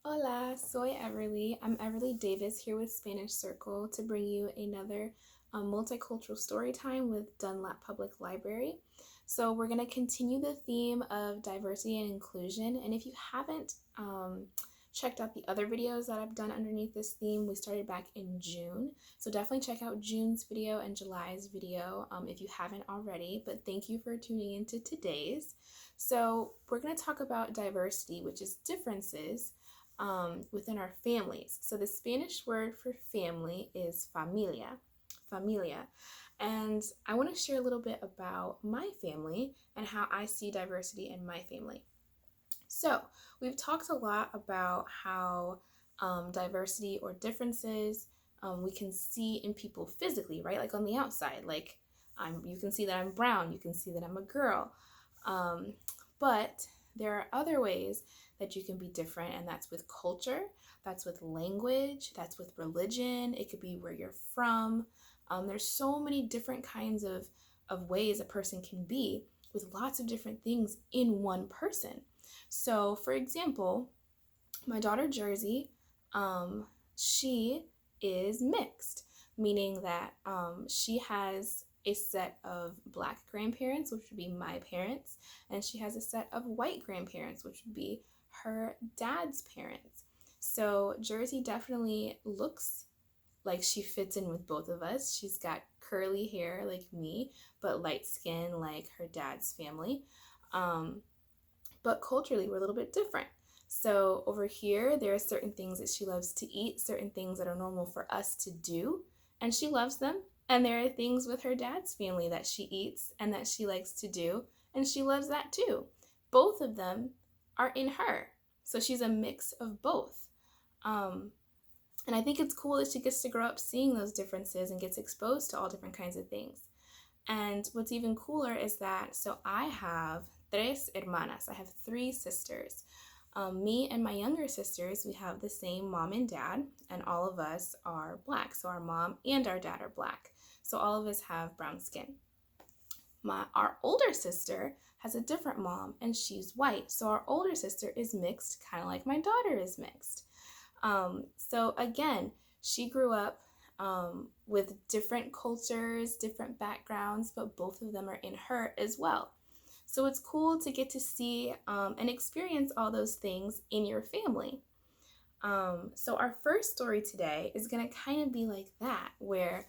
Hola, soy Everly. I'm Everly Davis here with Spanish Circle to bring you another multicultural story time with Dunlap Public Library. So, we're going to continue the theme of diversity and inclusion. And if you haven't checked out the other videos that I've done underneath this theme, we started back in June. So, definitely check out June's video and July's video if you haven't already. But thank you for tuning into today's. So, we're going to talk about diversity, which is differences within our families. So the Spanish word for family is familia. Familia. And I want to share a little bit about my family and how I see diversity in my family. So we've talked a lot about how diversity or differences we can see in people physically, right? Like on the outside, like you can see that I'm brown, you can see that I'm a girl. But there are other ways that you can be different, and that's with culture, that's with language, that's with religion. It could be where you're from. There's so many different kinds of ways a person can be with lots of different things in one person. So, for example, my daughter Jersey, she is mixed, meaning that she has a set of Black grandparents, which would be my parents, and she has a set of white grandparents, which would be her dad's parents. So Jersey definitely looks like she fits in with both of us. She's got curly hair like me, but light skin like her dad's family. But culturally, we're a little bit different. So over here, there are certain things that she loves to eat, certain things that are normal for us to do, and she loves them. And there are things with her dad's family that she eats and that she likes to do, and she loves that too. Both of them are in her. So she's a mix of both. And I think it's cool that she gets to grow up seeing those differences and gets exposed to all different kinds of things. And what's even cooler is that, so I have tres hermanas. I have three sisters. Me and my younger sisters, we have the same mom and dad, and all of us are Black. So our mom and our dad are Black. So all of us have brown skin. Our older sister has a different mom, and she's white. So our older sister is mixed, kind of like my daughter is mixed. So again, she grew up with different cultures, different backgrounds, but both of them are in her as well. So it's cool to get to see and experience all those things in your family. So our first story today is going to kind of be like that, where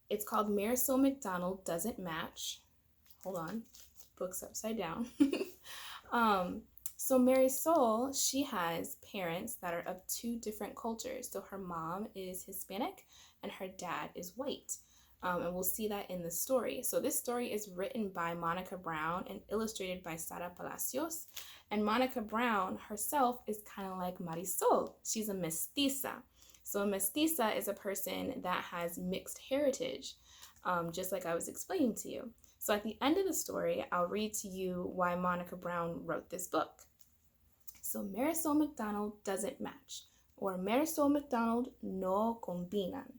it's called Marisol McDonald Doesn't Match. Hold on, book's upside down. So Marisol, she has parents that are of two different cultures. So her mom is Hispanic and her dad is white. And we'll see that in the story. So this story is written by Monica Brown and illustrated by Sara Palacios. And Monica Brown herself is kind of like Marisol. She's a mestiza. So a mestiza is a person that has mixed heritage, just like I was explaining to you. So at the end of the story, I'll read to you why Monica Brown wrote this book. So Marisol McDonald doesn't match, or Marisol McDonald no combinan.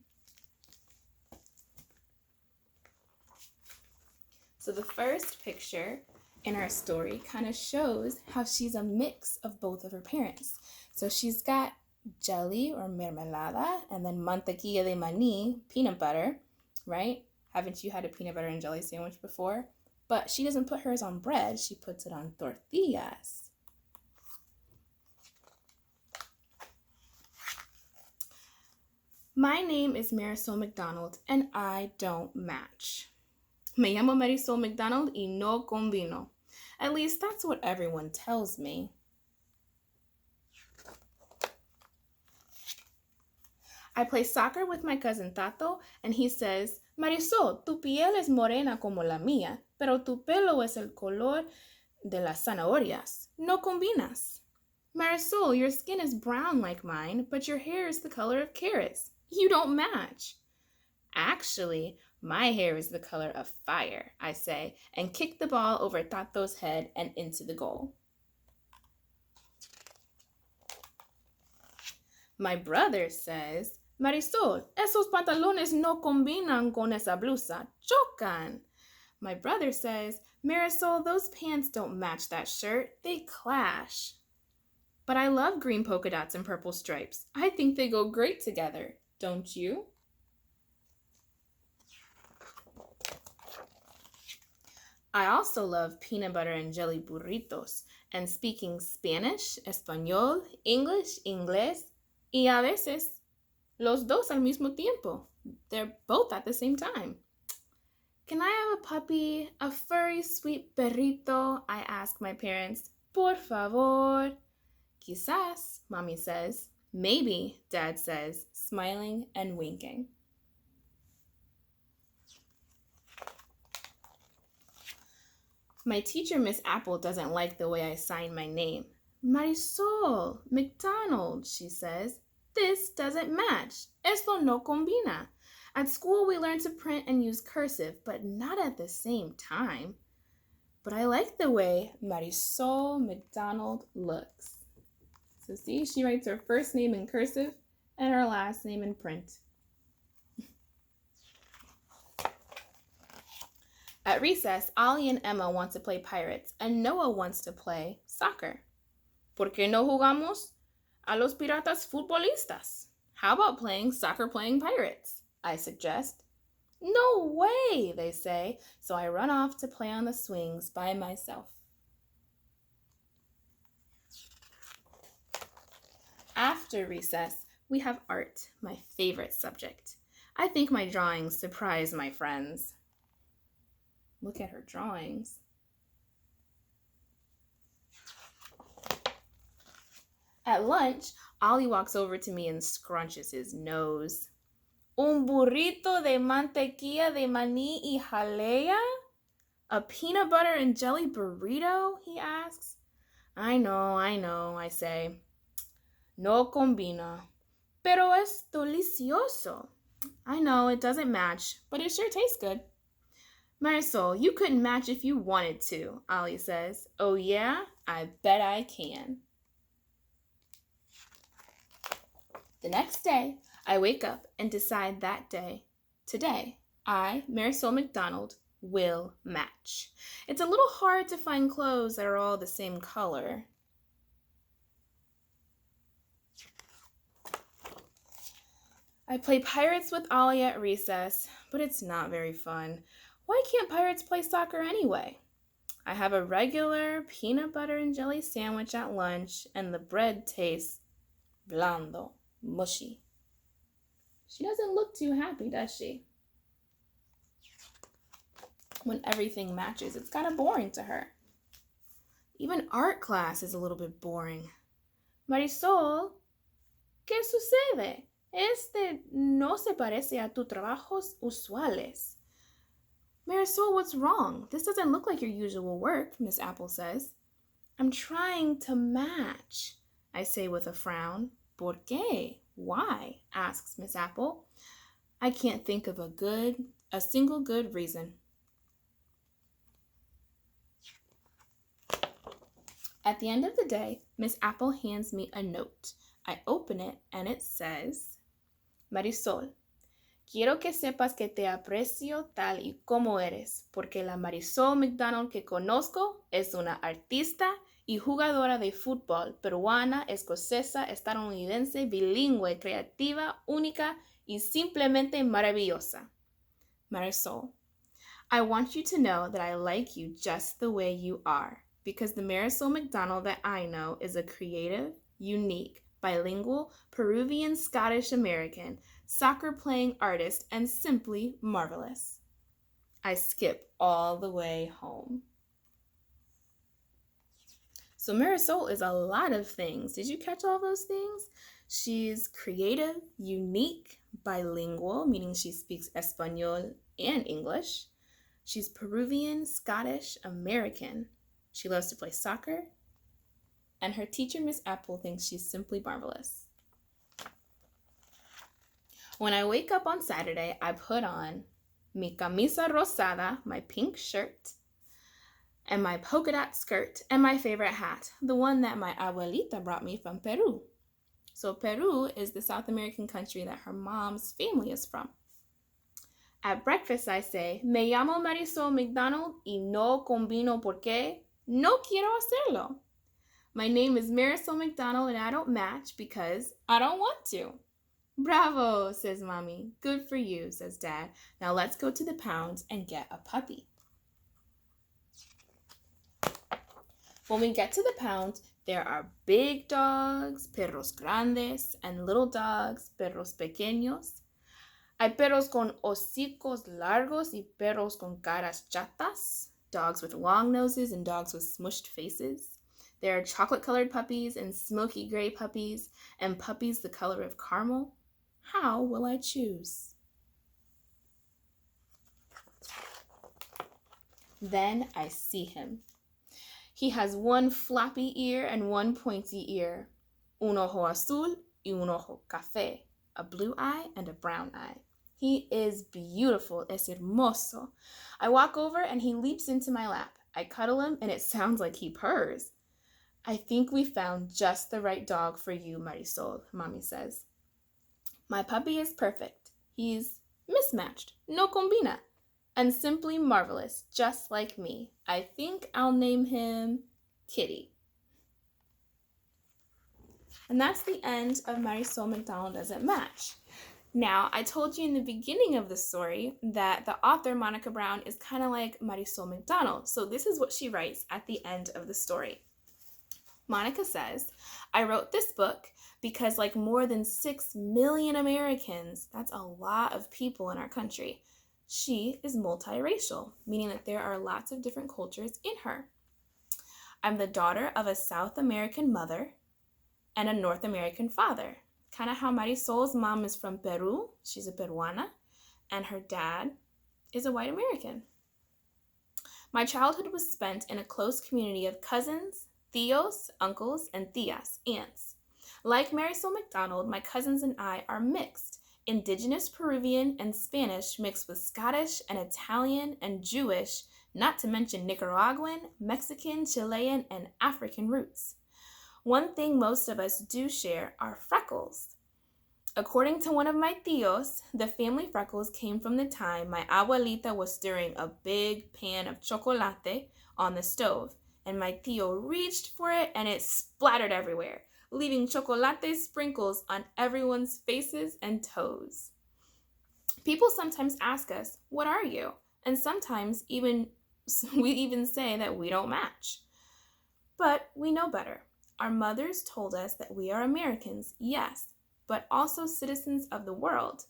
So the first picture in our story kind of shows how she's a mix of both of her parents. So she's got jelly or mermelada, and then mantequilla de maní, peanut butter, right? Haven't you had a peanut butter and jelly sandwich before? But she doesn't put hers on bread, she puts it on tortillas. My name is Marisol McDonald, and I don't match. Me llamo Marisol McDonald y no combino. At least that's what everyone tells me. I play soccer with my cousin Tato, and he says, Marisol, tu piel es morena como la mía, pero tu pelo es el color de las zanahorias. No combinas. Marisol, your skin is brown like mine, but your hair is the color of carrots. You don't match. Actually, my hair is the color of fire, I say, and kick the ball over Tato's head and into the goal. My brother says, Marisol, esos pantalones no combinan con esa blusa. Chocan. My brother says, Marisol, those pants don't match that shirt. They clash. But I love green polka dots and purple stripes. I think they go great together. Don't you? I also love peanut butter and jelly burritos and speaking Spanish, español, English, inglés, y a veces los dos al mismo tiempo. They're both at the same time. Can I have a puppy, a furry, sweet perrito? I ask my parents. Por favor. Quizás, Mommy says. Maybe, Dad says, smiling and winking. My teacher, Miss Apple, doesn't like the way I sign my name. Marisol McDonald, she says. This doesn't match. Esto no combina. At school, we learn to print and use cursive, but not at the same time. But I like the way Marisol McDonald looks. So see, she writes her first name in cursive and her last name in print. At recess, Ollie and Emma want to play pirates, and Noah wants to play soccer. ¿Por qué no jugamos a los piratas futbolistas? How about playing soccer playing pirates? I suggest. No way, they say, so I run off to play on the swings by myself. After recess, we have art, my favorite subject. I think my drawings surprise my friends. Look at her drawings. At lunch, Ollie walks over to me and scrunches his nose. Un burrito de mantequilla de maní y jalea? A peanut butter and jelly burrito? He asks. I know, I say. No combina. Pero es delicioso. I know, it doesn't match, but it sure tastes good. Marisol, you couldn't match if you wanted to, Ollie says. Oh yeah? I bet I can. The next day, I wake up and decide that today, I, Marisol McDonald, will match. It's a little hard to find clothes that are all the same color. I play pirates with Ollie at recess, but it's not very fun. Why can't pirates play soccer anyway? I have a regular peanut butter and jelly sandwich at lunch, and the bread tastes blando, mushy. She doesn't look too happy, does she? When everything matches, it's kind of boring to her. Even art class is a little bit boring. Marisol, ¿qué sucede? Este no se parece a tus trabajos usuales. Marisol, what's wrong? This doesn't look like your usual work, Miss Apple says. I'm trying to match, I say with a frown. ¿Por qué? Why? Asks Miss Apple. I can't think of a single good reason. At the end of the day, Miss Apple hands me a note. I open it and it says, Marisol, quiero que sepas que te aprecio tal y como eres, porque la Marisol McDonald que conozco es una artista y jugadora de fútbol peruana, escocesa, estadounidense, bilingüe, creativa, única y simplemente maravillosa. Marisol, I want you to know that I like you just the way you are, because the Marisol McDonald that I know is a creative, unique, bilingual, Peruvian, Scottish American, soccer-playing artist, and simply marvelous. I skip all the way home. So Marisol is a lot of things. Did you catch all those things? She's creative, unique, bilingual, meaning she speaks Espanol and English. She's Peruvian, Scottish, American. She loves to play soccer. And her teacher, Miss Apple, thinks she's simply marvelous. When I wake up on Saturday, I put on mi camisa rosada, my pink shirt, and my polka dot skirt, and my favorite hat, the one that my abuelita brought me from Peru. So Peru is the South American country that her mom's family is from. At breakfast, I say, me llamo Marisol McDonald y no combino porque no quiero hacerlo. My name is Marisol McDonald and I don't match because I don't want to. Bravo, says Mommy. Good for you, says Dad. Now let's go to the pound and get a puppy. When we get to the pound, there are big dogs, perros grandes, and little dogs, perros pequeños. Hay perros con hocicos largos y perros con caras chatas, dogs with long noses and dogs with smushed faces. There are chocolate-colored puppies and smoky gray puppies and puppies the color of caramel. How will I choose? Then I see him. He has one floppy ear and one pointy ear, un ojo azul y un ojo café, a blue eye and a brown eye. He is beautiful, es hermoso. I walk over and he leaps into my lap. I cuddle him and it sounds like he purrs. I think we found just the right dog for you, Marisol, Mommy says. My puppy is perfect. He's mismatched, no combina, and simply marvelous, just like me. I think I'll name him Kitty. And that's the end of Marisol McDonald Doesn't Match. Now, I told you in the beginning of the story that the author, Monica Brown, is kind of like Marisol McDonald. So this is what she writes at the end of the story. Monica says, I wrote this book because like more than 6 million Americans, that's a lot of people in our country, she is multiracial, meaning that there are lots of different cultures in her. I'm the daughter of a South American mother and a North American father. Kind of how Marisol's mom is from Peru, she's a Peruana, and her dad is a white American. My childhood was spent in a close community of cousins, tios, uncles, and tias, aunts. Like Marisol McDonald, my cousins and I are mixed, indigenous Peruvian and Spanish mixed with Scottish and Italian and Jewish, not to mention Nicaraguan, Mexican, Chilean, and African roots. One thing most of us do share are freckles. According to one of my tios, the family freckles came from the time my abuelita was stirring a big pan of chocolate on the stove, and my tio reached for it and it splattered everywhere, leaving chocolate sprinkles on everyone's faces and toes. People sometimes ask us, what are you? And sometimes we even say that we don't match. But we know better. Our mothers told us that we are Americans, yes, but also citizens of the world.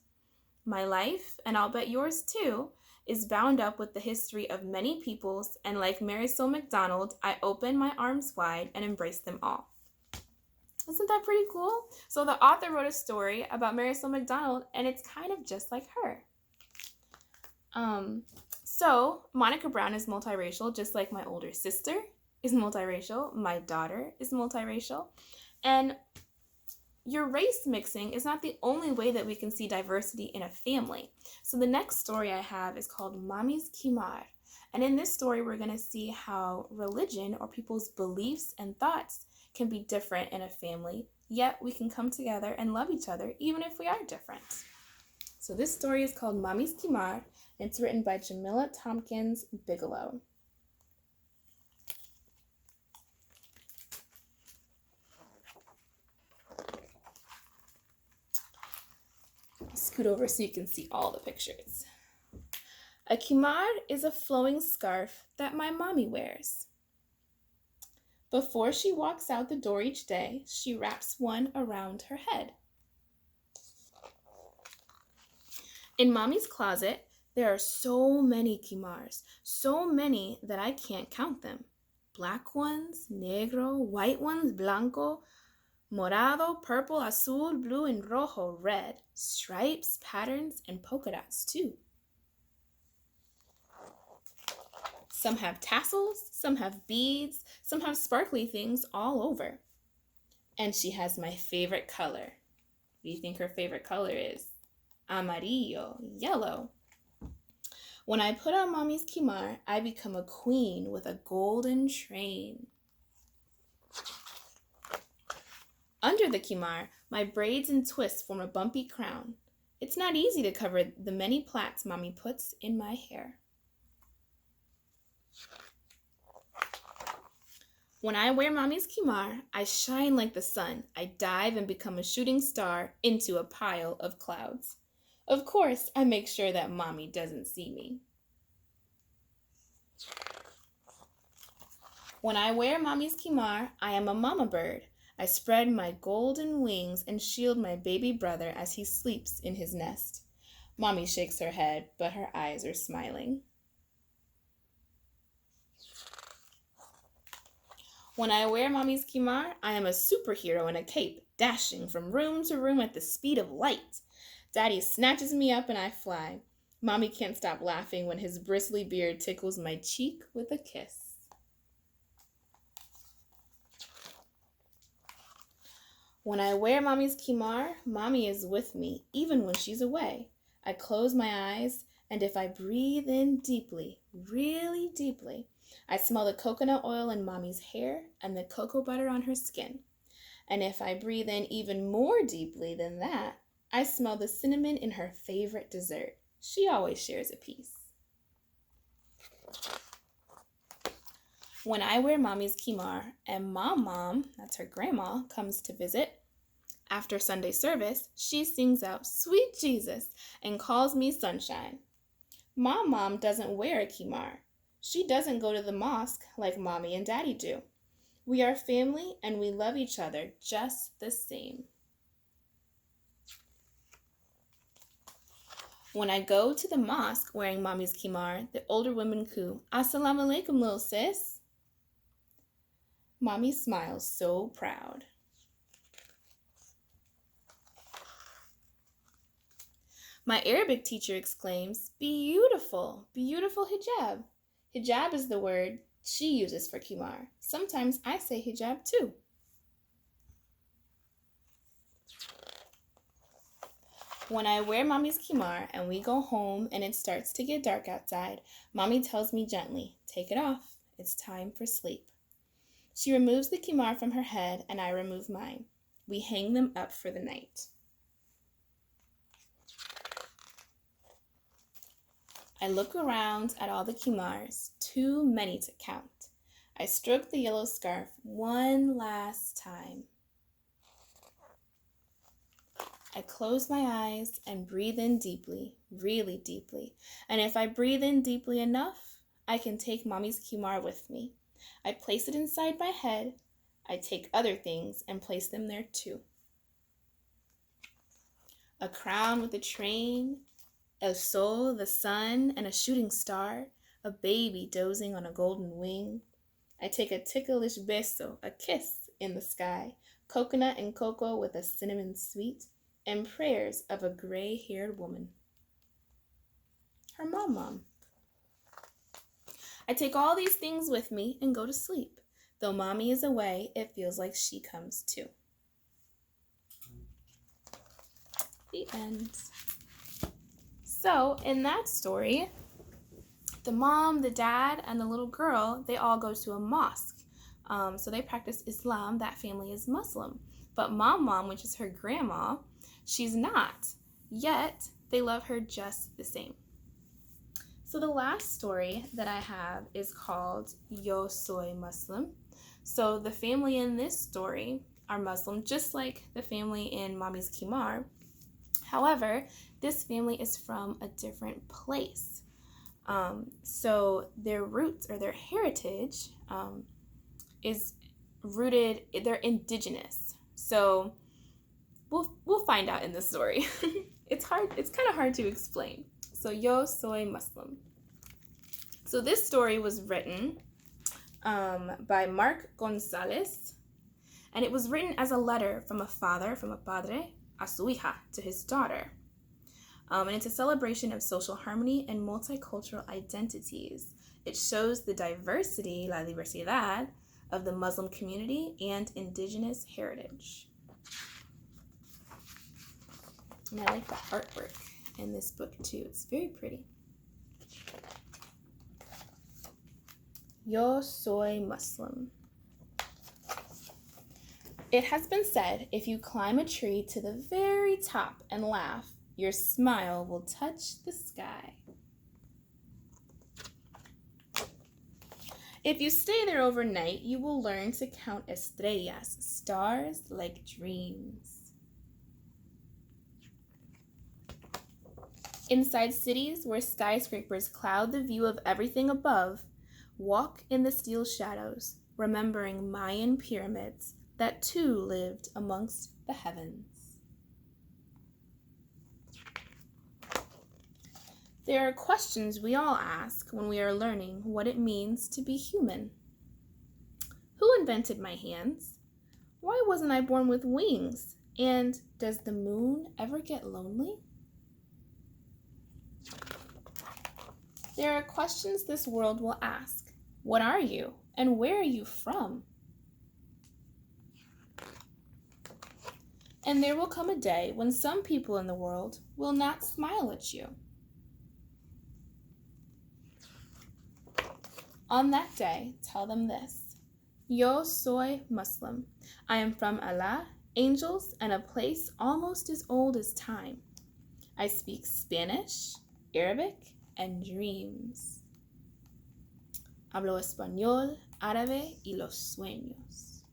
My life, and I'll bet yours too, is bound up with the history of many peoples, and like Marisol McDonald, I open my arms wide and embrace them all. Isn't that pretty cool? So the author wrote a story about Marisol McDonald, and it's kind of just like her. So Monica Brown is multiracial, just like my older sister is multiracial, my daughter is multiracial, and your race mixing is not the only way that we can see diversity in a family. So the next story I have is called Mommy's Kimar, and in this story we're going to see how religion or people's beliefs and thoughts can be different in a family, yet we can come together and love each other even if we are different. So this story is called Mommy's Kimar, and it's written by Jamila Tompkins Bigelow. Scoot over so you can see all the pictures. A kimar is a flowing scarf that my mommy wears. Before she walks out the door each day, she wraps one around her head. In Mommy's closet, there are so many kimars, so many that I can't count them. Black ones, negro, white ones, blanco, morado, purple, azul, blue, and rojo, red, stripes, patterns, and polka dots too. Some have tassels, some have beads, some have sparkly things all over. And she has my favorite color. What do you think her favorite color is? Amarillo, yellow. When I put on Mommy's kimar, I become a queen with a golden train. Under the kimar, my braids and twists form a bumpy crown. It's not easy to cover the many plaits Mommy puts in my hair. When I wear mommy's kimar, I shine like the sun. I dive and become a shooting star into a pile of clouds. Of course, I make sure that mommy doesn't see me. When I wear mommy's kimar, I am a mama bird. I spread my golden wings and shield my baby brother as he sleeps in his nest. Mommy shakes her head, but her eyes are smiling. When I wear mommy's kimar, I am a superhero in a cape, dashing from room to room at the speed of light. Daddy snatches me up and I fly. Mommy can't stop laughing when his bristly beard tickles my cheek with a kiss. When I wear mommy's kimar, mommy is with me, even when she's away. I close my eyes, and if I breathe in deeply, really deeply, I smell the coconut oil in mommy's hair and the cocoa butter on her skin. And if I breathe in even more deeply than that, I smell the cinnamon in her favorite dessert. She always shares a piece. When I wear mommy's kimar and mom, that's her grandma, comes to visit, after Sunday service, she sings out, "Sweet Jesus," and calls me sunshine. Mom doesn't wear a kimar. She doesn't go to the mosque like mommy and daddy do. We are family and we love each other just the same. When I go to the mosque wearing mommy's kimar, the older women coo, "Assalamu alaikum, little sis." Mommy smiles so proud. My Arabic teacher exclaims, "Beautiful, beautiful hijab." Hijab is the word she uses for kimar. Sometimes I say hijab too. When I wear mommy's kimar and we go home and it starts to get dark outside, mommy tells me gently, "Take it off. It's time for sleep." She removes the kimar from her head and I remove mine. We hang them up for the night. I look around at all the kimars, too many to count. I stroke the yellow scarf one last time. I close my eyes and breathe in deeply, really deeply. And if I breathe in deeply enough, I can take mommy's kimar with me. I place it inside my head. I take other things and place them there too. A crown with a train, el sol, the sun, and a shooting star, a baby dozing on a golden wing. I take a ticklish beso, a kiss in the sky, coconut and cocoa with a cinnamon sweet, and prayers of a gray-haired woman. Her mom. I take all these things with me and go to sleep. Though mommy is away, it feels like she comes too. The end. So, in that story, the mom, the dad, and the little girl, they all go to a mosque. So they practice Islam. That family is Muslim. But mom, which is her grandma, she's not. Yet, they love her just the same. So the last story that I have is called Yo Soy Muslim. So the family in this story are Muslim, just like the family in Mommy's Kimar. However, this family is from a different place. So their roots or their heritage is rooted, they're indigenous. So we'll find out in the story. It's kind of hard to explain. So Yo Soy Muslim. So this story was written by Mark Gonzalez, and it was written as a letter from a padre, a su hija, to his daughter. And it's a celebration of social harmony and multicultural identities. It shows the diversity, la diversidad, of the Muslim community and indigenous heritage. And I like the artwork in this book too. It's very pretty. Yo soy Muslim. It has been said, if you climb a tree to the very top and laugh, your smile will touch the sky. If you stay there overnight, you will learn to count estrellas, stars like dreams. Inside cities where skyscrapers cloud the view of everything above, walk in the steel shadows, remembering Mayan pyramids that too lived amongst the heavens. There are questions we all ask when we are learning what it means to be human. Who invented my hands? Why wasn't I born with wings? And does the moon ever get lonely? There are questions this world will ask. What are you? And where are you from? And there will come a day when some people in the world will not smile at you. On that day, tell them this: Yo soy Muslim. I am from Allah, angels, and a place almost as old as time. I speak Spanish, Arabic, and dreams. Hablo español, árabe, y los sueños.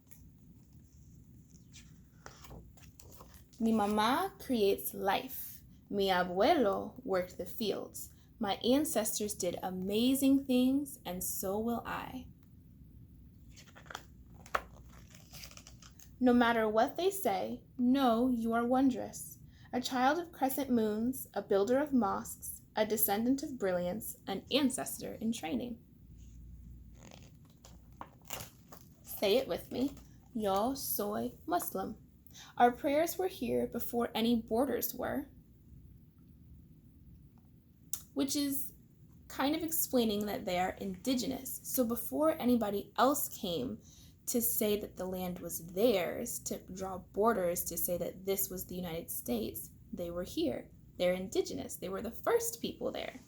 Mi mamá creates life. Mi abuelo worked the fields. My ancestors did amazing things, and so will I. No matter what they say, know you are wondrous. A child of crescent moons, a builder of mosques, a descendant of brilliance, an ancestor in training. Say it with me. Yo soy Muslim. Our prayers were here before any borders were, which is kind of explaining that they are indigenous. So before anybody else came to say that the land was theirs, to draw borders to say that this was the United States, they were here. They're indigenous. They were the first people there.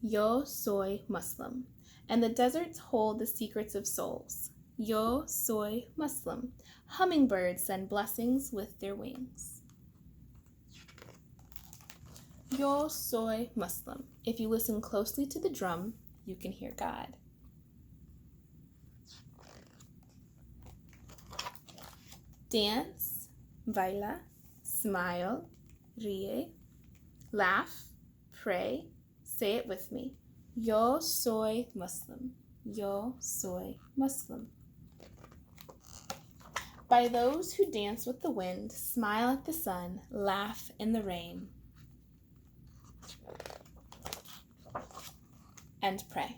Yo soy Muslim. And the deserts hold the secrets of souls. Yo soy Muslim. Hummingbirds send blessings with their wings. Yo soy Muslim. If you listen closely to the drum, you can hear God. Dance, baila, smile, ríe, laugh, pray. Say it with me. Yo soy Muslim. Yo soy Muslim. By those who dance with the wind, smile at the sun, laugh in the rain, and pray.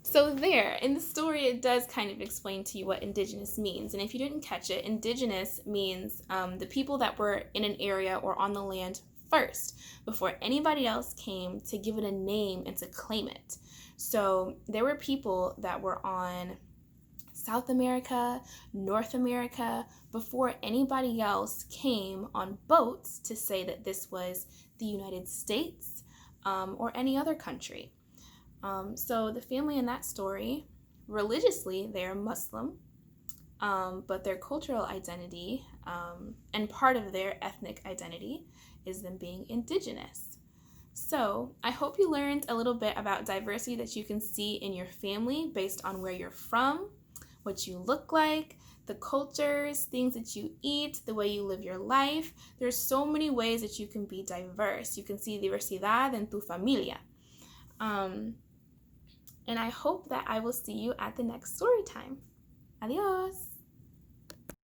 So there, in the story, it does kind of explain to you what indigenous means. And if you didn't catch it, indigenous means the people that were in an area or on the land first, before anybody else came to give it a name and to claim it. So there were people that were on South America, North America, before anybody else came on boats to say that this was the United States or any other country. So the family in that story, religiously, they're Muslim, but their cultural identity and part of their ethnic identity is them being indigenous. So I hope you learned a little bit about diversity that you can see in your family based on where you're from, what you look like, the cultures, things that you eat, the way you live your life. There's so many ways that you can be diverse. You can see diversidad en tu familia. And I hope that I will see you at the next story time. Adios.